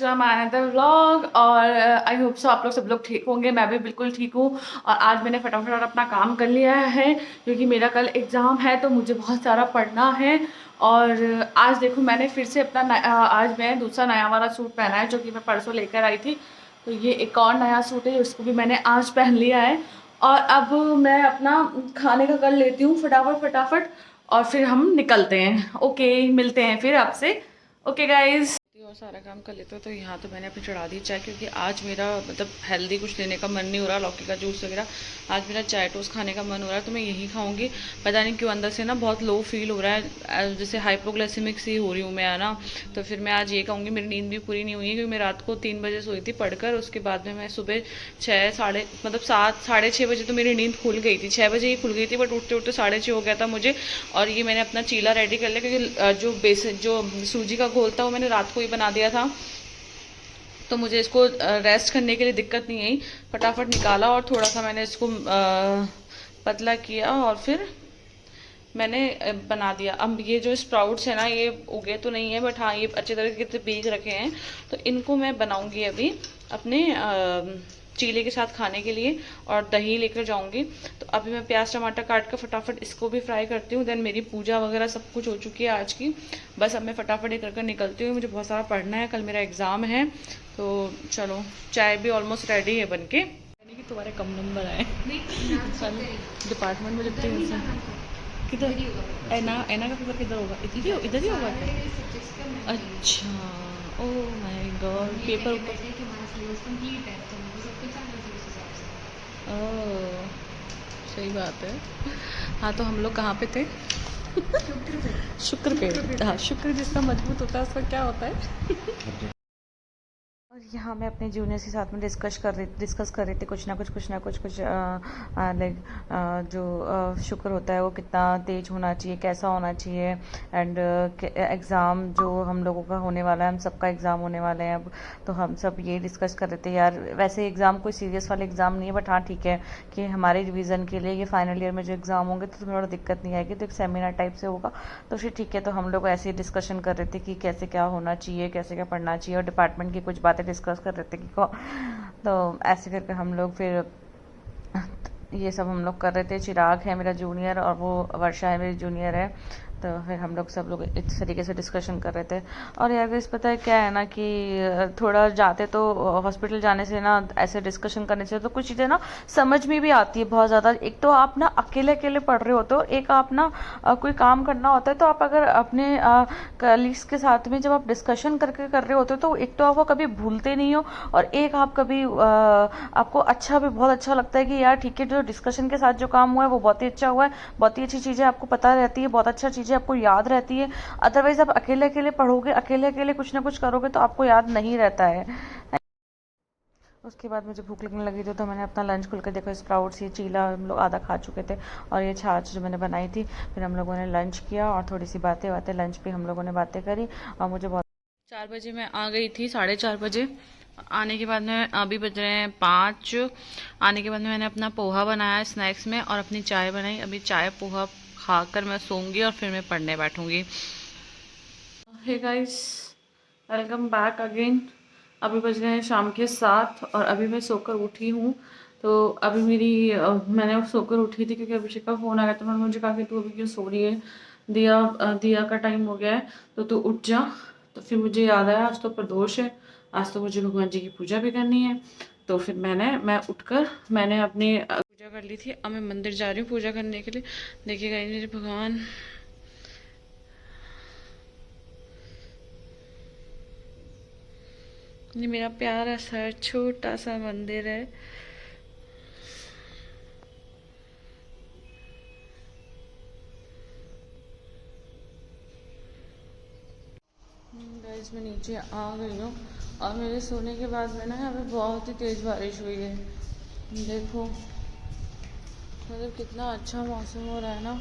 To my another vlog. और I hope so आप लोग सब लोग ठीक होंगे। मैं भी बिल्कुल ठीक हूँ। और आज मैंने फटाफट अपना काम कर लिया है क्योंकि मेरा कल एग्ज़ाम है तो मुझे बहुत सारा पढ़ना है। और आज देखो मैंने फिर से अपना आज मैं दूसरा नया वाला सूट पहना है जो कि मैं परसों लेकर आई थी। तो ये एक और नया सूट है, उसको भी मैंने आज पहन लिया है। और अब मैं अपना खाने का कर लेती हूँ फटाफट फटाफट और फिर हम निकलते हैं। ओके, मिलते हैं फिर आपसे। ओके गाइज, और सारा काम कर लेते हो। तो यहाँ तो मैंने अपनी चढ़ा दी चाय क्योंकि आज मेरा मतलब हेल्दी कुछ लेने का मन नहीं हो रहा, लौकी का जूस वगैरह। आज मेरा चाय टोस्ट खाने का मन हो रहा है तो मैं यही खाऊंगी। पता नहीं क्यों अंदर से ना बहुत लो फील हो रहा है, जैसे हाइपोग्लाइसेमिक सी हो रही हूँ मैं, है ना। तो फिर मैं आज ये कहूँगी। मेरी नींद भी पूरी नहीं हुई है क्योंकि मैं रात को 3 बजे सोई थी पढ़कर। उसके बाद में मैं सुबह 7 साढ़े 6 बजे तो मेरी नींद खुल गई थी। 6 बजे ही खुल गई थी बट उठते उठते 6:30 हो गया था मुझे। और ये मैंने अपना चीला रेडी कर लिया क्योंकि जो सूजी का घोल था वो मैंने रात को ही बना दिया था, तो मुझे इसको रेस्ट करने के लिए दिक्कत नहीं आई। फटाफट निकाला और थोड़ा सा मैंने इसको पतला किया और फिर मैंने बना दिया। अब ये जो स्प्राउट्स है ना, ये उगे तो नहीं है बट हाँ ये अच्छे तरीके से भीग रखे हैं। तो इनको मैं बनाऊंगी अभी अपने चीले के साथ खाने के लिए और दही लेकर जाऊंगी। तो अभी मैं प्याज टमाटर काट कर फटाफट इसको भी फ्राई करती हूँ। देन मेरी पूजा वगैरह सब कुछ हो चुकी है आज की। बस अब मैं फटाफट ये कर निकलती हूँ। मुझे बहुत सारा पढ़ना है, कल मेरा एग्ज़ाम है। तो चलो, चाय भी ऑलमोस्ट रेडी है बनके। यानी कि तुम्हारे कम नंबर आए डिपार्टमेंट में जब किधर एना एना का पेपर किधर होगा? इधर ही होगा क्या? अच्छा, ओह माय गॉड, पेपर ओह सही बात है। हाँ तो हम लोग कहाँ पे थे? शुक्र पे। हाँ, शुक्र जिसका मजबूत होता है उसका क्या होता है? और यहाँ मैं अपने जूनियर्स के साथ में डिस्कस कर रही थी कुछ ना कुछ लाइक जो शुक्र होता है वो कितना तेज होना चाहिए, कैसा होना चाहिए। एंड एग्ज़ाम जो हम लोगों का होने वाला है, हम सबका एग्ज़ाम होने वाले हैं अब। तो हम सब ये डिस्कस कर रहे थे यार, वैसे एग्ज़ाम कोई सीरियस वाले एग्ज़ाम नहीं है बट हाँ ठीक है कि हमारे रिवीजन के लिए ये फाइनल ईयर में जो एग्ज़ाम होंगे तो थोड़ा दिक्कत नहीं आएगी। तो एक सेमिनार टाइप से होगा तो फिर ठीक है। तो हम लोग ऐसे ही डिस्कशन कर रहे थे कि कैसे क्या होना चाहिए, कैसे क्या पढ़ना चाहिए, और डिपार्टमेंट की कुछ बातें डिस्कस कर रहे थे कि तो ऐसे करके हम लोग फिर ये सब हम लोग कर रहे थे। चिराग है मेरा जूनियर और वो वर्षा है मेरी जूनियर है। तो फिर हम लोग सब लोग इस तरीके से डिस्कशन कर रहे थे। और यार इस पता है क्या है ना कि थोड़ा जाते तो हॉस्पिटल जाने से ना, ऐसे डिस्कशन करने से तो कुछ चीज़ें ना समझ में भी आती है बहुत ज़्यादा। एक तो आप ना अकेले अकेले पढ़ रहे हो, तो एक आप ना कोई काम करना होता है तो आप अगर अपने कलीग्स के साथ में जब आप डिस्कशन करके कर रहे होते हो तो एक तो आप वो कभी भूलते नहीं हो, और एक आप कभी आपको अच्छा भी बहुत अच्छा लगता है कि यार ठीक है, जो डिस्कशन के साथ जो काम हुआ है वो बहुत ही अच्छा हुआ है, बहुत ही अच्छी चीज़ें आपको पता रहती है, बहुत अच्छा चीज़ें आपको याद रहती है। अदरवाइज आप अकेले अकेले पढ़ोगे, अकेले अकेले कुछ ना कुछ करोगे तो आपको याद नहीं रहता है। उसके बाद मुझे भूख लगने लगी थी तो मैंने अपना लंच खुल कर देखा, स्प्राउट्स, ये चीला हम लोग आधा खा चुके थे और ये छाछ जो मैंने बनाई थी। फिर हम लोगों ने लंच किया और थोड़ी सी बातें लंच पे हम लोगों ने बातें करी। और मुझे बहुत 4 बजे मैं आ गई थी, 4:30 बजे। आने के बाद में अभी बज रहे हैं 5। आने के बाद में मैंने अपना पोहा बनाया स्नैक्स में और अपनी चाय बनाई। अभी चाय पोहा खाकर मैं सोऊंगी और फिर मैं पढ़ने बैठूंगी। Hey guys, welcome back again. अभी बज गए हैं शाम के 7 और अभी मैं सोकर उठी हूँ। तो अभी मैंने सोकर उठी थी क्योंकि अभिषेक का फ़ोन आ गया। तो मैंने मुझे कहा कि तू अभी क्यों सो रही है, दिया का टाइम हो गया है तो तू उठ जा। तो फिर मुझे याद आया आज तो प्रदोष है, आज तो मुझे भगवान जी की पूजा भी करनी है। तो फिर मैं उठकर मैंने अपनी पूजा कर ली थी। अब मैं मंदिर जा रही हूँ पूजा करने के लिए। देखिएगा मेरे भगवान, ये मेरा प्यारा सा छोटा सा मंदिर है। गाइस मैं नीचे आ गई हूँ और मेरे सोने के बाद में ना यहाँ पे बहुत ही तेज़ बारिश हुई है। देखो मतलब कितना अच्छा मौसम हो रहा है ना।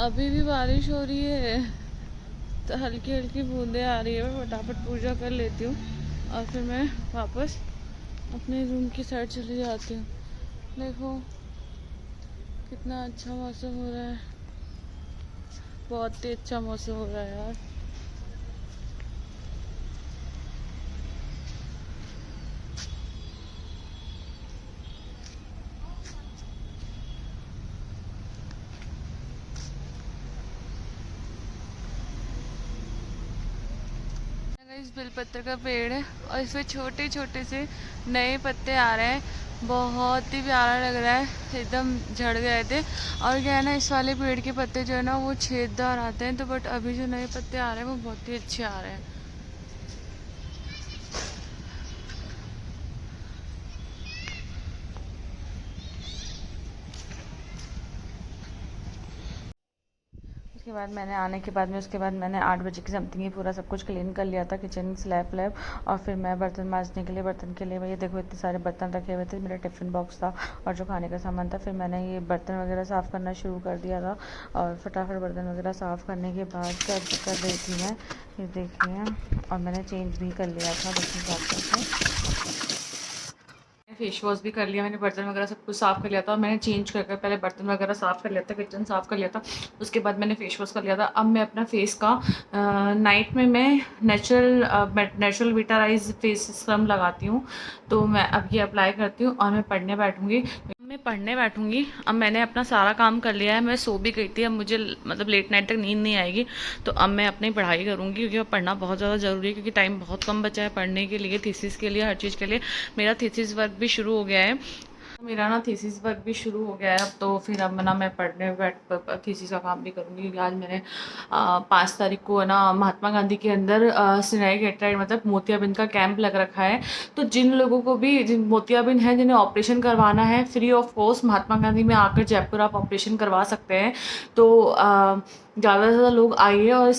अभी भी बारिश हो रही है, तो हल्की हल्की बूंदें आ रही है। मैं फटाफट पूजा कर लेती हूँ और फिर मैं वापस अपने रूम की साइड चली जाती हूँ। देखो कितना अच्छा मौसम हो रहा है, बहुत ही अच्छा मौसम हो रहा है यार। इस बेलपत्र का पेड़ है और इसमें छोटे छोटे से नए पत्ते आ रहे हैं। बहुत ही प्यारा लग रहा है, एकदम झड़ गए थे। और क्या है ना, इस वाले पेड़ के पत्ते जो है ना वो छेददार आते हैं, तो बट अभी जो नए पत्ते आ रहे हैं वो बहुत ही अच्छे आ रहे हैं। उसके बाद मैंने आने के बाद में उसके बाद मैंने 8 बजे की समथिंग ही पूरा सब कुछ क्लीन कर लिया था, किचन स्लैब व्लैब। और फिर मैं बर्तन मांजने के लिए, बर्तन के लिए भैया देखो इतने सारे बर्तन रखे हुए थे, मेरा टिफ़िन बॉक्स था और जो खाने का सामान था। फिर मैंने ये बर्तन वगैरह साफ़ करना शुरू कर दिया था और फटाफट बर्तन वगैरह साफ़ करने के बाद कर रही थी मैं, ये देखिए। और मैंने चेंज भी कर लिया था बर्तन साफ़ करके, फेस वॉश भी कर लिया मैंने, बर्तन वगैरह सब कुछ साफ़ कर लिया था। और मैंने चेंज कर पहले बर्तन वगैरह साफ़ कर लिया था, किचन साफ़ कर लिया था। उसके बाद मैंने फेस वॉश कर लिया था। अब मैं अपना फेस का नाइट में मैं नेचुरल विटाराइज फेस स्क्रब लगाती हूँ, तो मैं अब ये अप्लाई करती हूँ और मैं पढ़ने बैठूँगी। अब मैंने अपना सारा काम कर लिया है, मैं सो भी गई थी। अब मुझे मतलब लेट नाइट तक नींद नहीं आएगी, तो अब मैं अपनी पढ़ाई करूँगी, क्योंकि अब पढ़ना बहुत ज़्यादा ज़रूरी है, क्योंकि टाइम बहुत कम बचा है पढ़ने के लिए, थीसिस के लिए, हर चीज़ के लिए। मेरा थीसिस वर्क भी शुरू हो गया है, अब तो फिर अब ना मैं पढ़ने थीसिस का काम भी करूँगी, क्योंकि आज मैंने 5 तारीख को है ना महात्मा गांधी के अंदर सिनाई कैटराइड मतलब मोतियाबिंद का कैंप लग रखा है। तो जिन लोगों को भी जिन मोतियाबिंद है, जिन्हें ऑपरेशन करवाना है, free of cost Mahatma Gandhi में आकर जयपुर आप ऑपरेशन करवा सकते हैं। तो ज़्यादा से ज़्यादा लोग आइए और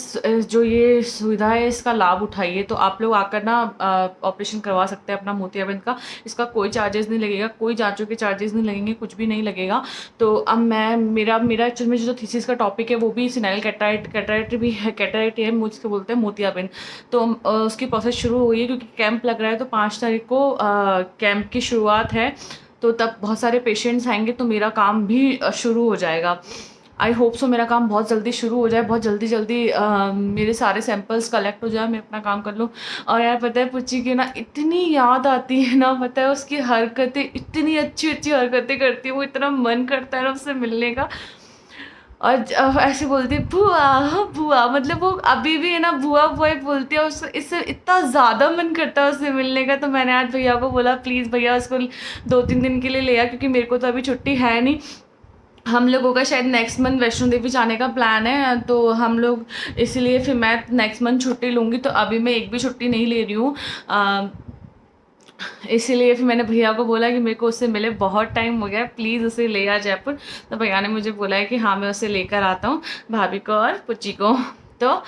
जो ये सुविधा है इसका लाभ उठाइए। तो आप लोग आकर ना ऑपरेशन करवा सकते हैं अपना मोतियाबिंद का। इसका कोई चार्जेस नहीं लगेगा, कोई जांचों के चार्जेस नहीं लगेंगे, कुछ भी नहीं लगेगा। तो अब मेरा एक्चुअल में जो थीसिस का टॉपिक है वो भी सिनाइल कैटराइट भी है, कैटराइट है, मुझको बोलते हैं मोतियाबिंद। तो उसकी प्रोसेस शुरू हो गई है, क्योंकि कैंप लग रहा है। तो 5 तारीख को कैंप की शुरुआत है, तो तब बहुत सारे पेशेंट्स आएंगे, तो मेरा काम भी शुरू हो जाएगा। आई होप सो मेरा काम बहुत जल्दी शुरू हो जाए, बहुत जल्दी मेरे सारे सैंपल्स कलेक्ट हो जाए, मैं अपना काम कर लूँ। और यार पता है पुच्ची की ना इतनी याद आती है ना, पता है उसकी हरकतें इतनी अच्छी हरकतें करती है, वो इतना मन करता है ना उससे मिलने का। और ऐसे बोलती है बुआ बुआ, मतलब वो अभी भी है ना बुआ बुआ बोलती है, उससे इससे इतना ज़्यादा मन करता है उससे मिलने का। तो मैंने आज भैया को बोला प्लीज़ भैया उसको 2-3 दिन के लिए ले आ, क्योंकि मेरे को तो अभी छुट्टी है नहीं। हम लोगों का शायद नेक्स्ट मंथ वैष्णो देवी जाने का प्लान है, तो हम लोग इसलिए फिर मैं नेक्स्ट मंथ छुट्टी लूँगी। तो अभी मैं एक भी छुट्टी नहीं ले रही हूँ, इसीलिए फिर मैंने भैया को बोला कि मेरे को उससे मिले बहुत टाइम हो गया, प्लीज़ उसे ले आ जयपुर। तो भैया ने मुझे बोला है कि हाँ मैं उसे लेकर आता हूँ, भाभी को और पुच्ची को। तो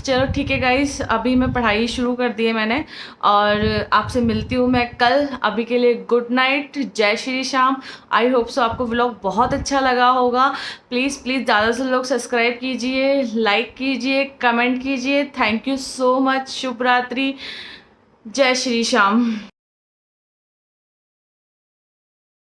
चलो ठीक है गाइस, अभी मैं पढ़ाई शुरू कर दी है मैंने, और आपसे मिलती हूँ मैं कल। अभी के लिए गुड नाइट, जय Shri Shyam. I hope so आपको व्लॉग बहुत अच्छा लगा होगा। प्लीज़ ज़्यादा से लोग सब्सक्राइब कीजिए, लाइक कीजिए, कमेंट कीजिए। Thank you so much. शुभ रात्रि, जय श्री श्याम।